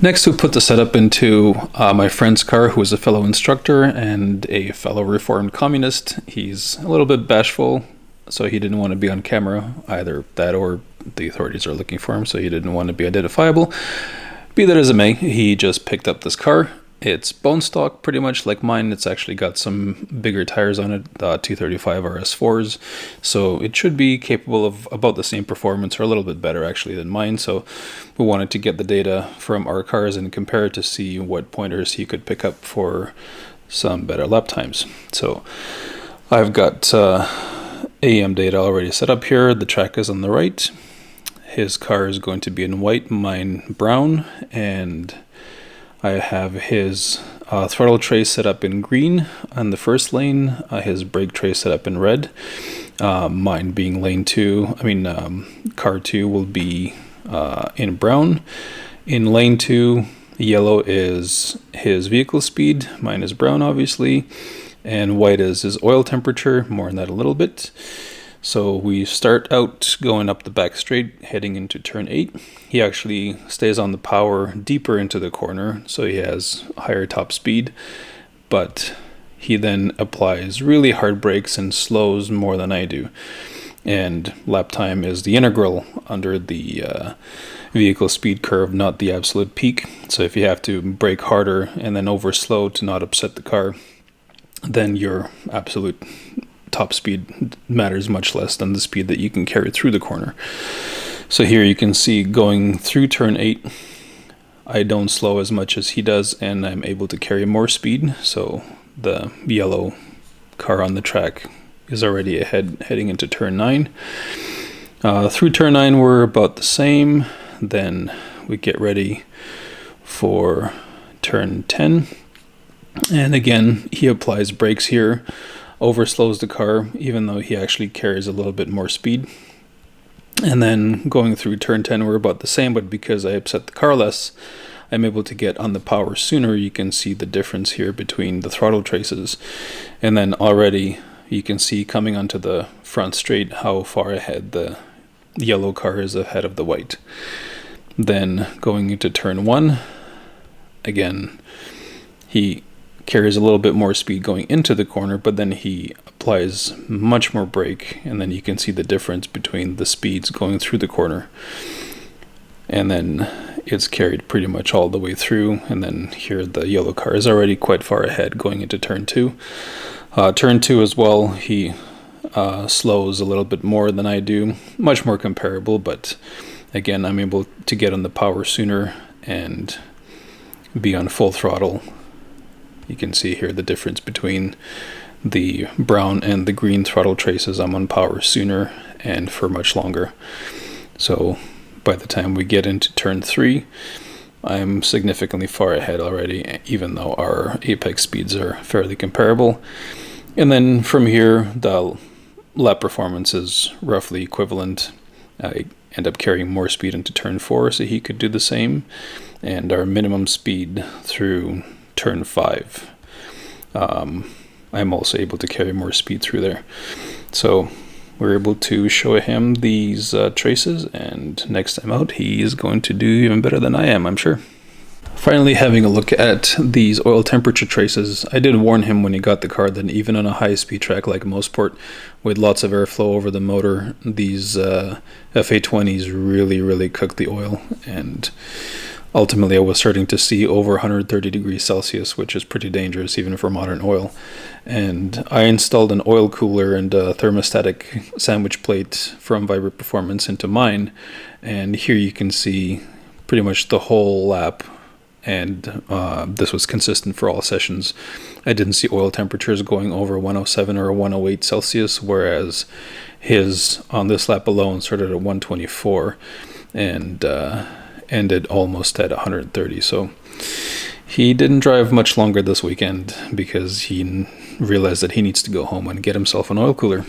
Next, we put the setup into my friend's car, who is a fellow instructor and a fellow reformed communist. He's a little bit bashful, so he didn't want to be on camera. Either that or the authorities are looking for him, so he didn't want to be identifiable. Be that as it may, he just picked up this car. It's bone stock, pretty much like mine. It's actually got some bigger tires on it, 235 RS4s, so it should be capable of about the same performance, or a little bit better actually than mine. So we wanted to get the data from our cars and compare it to see what pointers he could pick up for some better lap times. So I've got AM data already set up here. The track is on the right. His car is going to be in white, mine brown, and I have his throttle tray set up in green on the first lane, his brake tray set up in red, mine being lane 2, car 2 will be in brown. In lane 2, yellow is his vehicle speed, mine is brown obviously, and white is his oil temperature, more on that a little bit. So we start out going up the back straight, heading into turn 8. He actually stays on the power deeper into the corner, so he has higher top speed, but he then applies really hard brakes and slows more than I do. And lap time is the integral under the vehicle speed curve, not the absolute peak. So if you have to brake harder and then over-slow to not upset the car, then your absolute top speed matters much less than the speed that you can carry through the corner. So here you can see going through turn 8, I don't slow as much as he does, and I'm able to carry more speed. So the yellow car on the track is already ahead heading into turn 9. Through turn 9 we're about the same. Then we get ready for turn 10, and again he applies brakes here, overslows the car even though he actually carries a little bit more speed. And then going through turn 10 we're about the same, but because I upset the car less, I'm able to get on the power sooner. You can see the difference here between the throttle traces, and then already you can see coming onto the front straight how far ahead the yellow car is ahead of the white. Then going into turn 1, again he carries a little bit more speed going into the corner, but then he applies much more brake, and then you can see the difference between the speeds going through the corner. And then it's carried pretty much all the way through, and then here the yellow car is already quite far ahead going into turn 2. Turn 2 as well, he slows a little bit more than I do, much more comparable, but again I'm able to get on the power sooner and be on full throttle. You can see here the difference between the brown and the green throttle traces. I'm on power sooner and for much longer. So by the time we get into turn 3, I'm significantly far ahead already, even though our apex speeds are fairly comparable. And then from here, the lap performance is roughly equivalent. I end up carrying more speed into turn 4, so he could do the same. And our minimum speed through turn 5, I'm also able to carry more speed through there. So we're able to show him these traces, and next time out he is going to do even better than I am, I'm sure. Finally, having a look at these oil temperature traces, I did warn him when he got the car that even on a high-speed track like Mosport, with lots of airflow over the motor, these FA20s really cook the oil, and ultimately I was starting to see over 130 degrees Celsius, which is pretty dangerous even for modern oil. And I installed an oil cooler and a thermostatic sandwich plate from Vibrant Performance into mine, and here you can see pretty much the whole lap, and this was consistent for all sessions. I didn't see oil temperatures going over 107 or 108 Celsius, whereas his on this lap alone started at 124 and ended almost at 130. So he didn't drive much longer this weekend because he realized that he needs to go home and get himself an oil cooler.